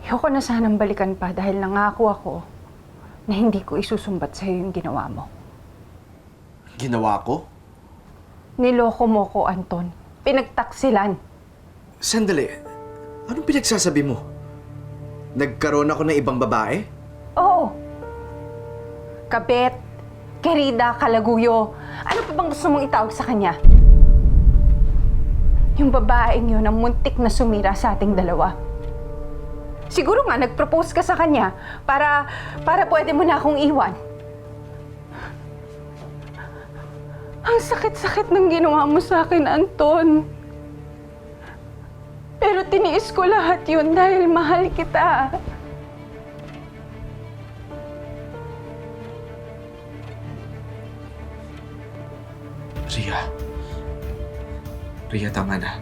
Ayoko na sanang balikan pa dahil nangako ako na hindi ko isusumbat sa'yo yung ginawa mo. Ginawa ko? Niloko mo ko, Anton. Pinagtaksilan. Sandali. Anong pinagsasabi mo? Nagkaroon ako ng ibang babae? Oo. Kabet, Querida, Kalaguyo. Ano pa bang gusto mong itawag sa kanya? Yung babaeng yun ang muntik na sumira sa ating dalawa. Siguro nga, nag-propose ka sa kanya para pwede mo na akong iwan. Ang sakit-sakit ng ginawa mo sa akin, Anton. Pero tiniis ko lahat yun dahil mahal kita. Ria. Ria, tama na.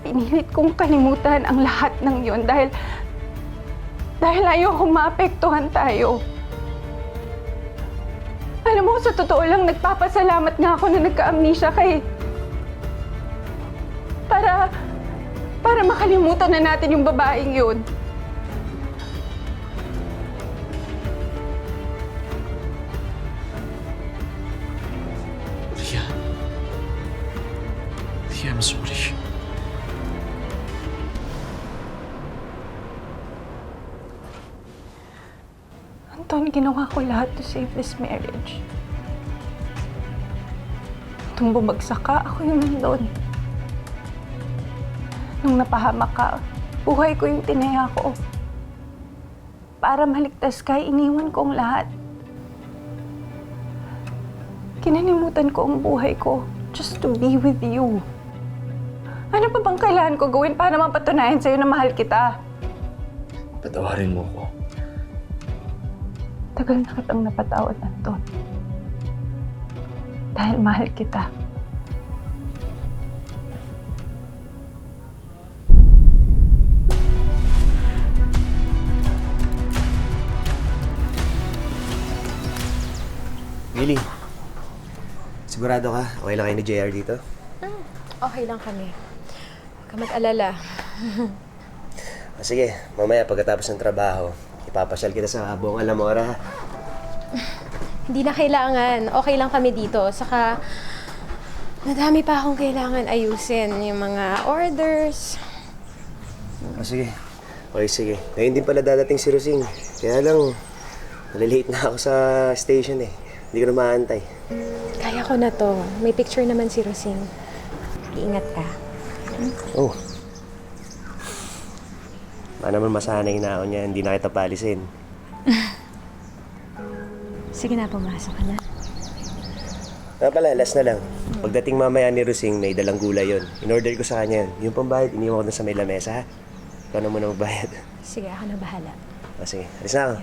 Pinilit kong kalimutan ang lahat ng yon dahil ayoko maapektuhan tayo. Alam mo, sa totoo lang, nagpapasalamat nga ako na nagka-amnesia kay... Para makalimutan na natin yung babaeng yun. Ria. Ria, I'm sorry. Anton, ginawa ko lahat to save this marriage. Nung bumagsak ka, ako yung nandun. Nung napahamak ka, buhay ko yung tinaya ko. Para maligtas ka, iniwan ko ang lahat. Kinalimutan ko ang buhay ko just to be with you. Ano pa bang kailangan ko gawin para mapatunayan sa'yo na mahal kita? Patawarin mo ko. Tagal na kitang napatawad, Anton. Dahil mahal kita. Millie, sigurado ka? Okay lang kayo ni JR dito? Okay lang kami. Huwag ka mag-alala. Sige, mamaya pagkatapos ng trabaho, ipapasyal kita sa buong Alamora, ha? Hindi na kailangan. Okay lang kami dito. Saka, nadami pa akong kailangan ayusin. Yung mga orders. Sige. Okay, sige. Ngayon din pala dadating si Rosing. Kaya lang, nalilate na ako sa station eh. Hindi ko na maantay. Kaya ko na to. May picture naman si Rosing. Iingat ka. Oh. Baka naman masanay na ako niya, hindi na kita palisin. Sige na, pumasok ka na. Pala, last na lang. Pagdating mamaya ni Rosing, may dalang gulay yun. In-order ko sa kanya yun. Yung pambayad, iniwan ko na sa may lamesa, ha? Ikaw na muna magbayad. Sige, ako na bahala. Sige, alis na ako.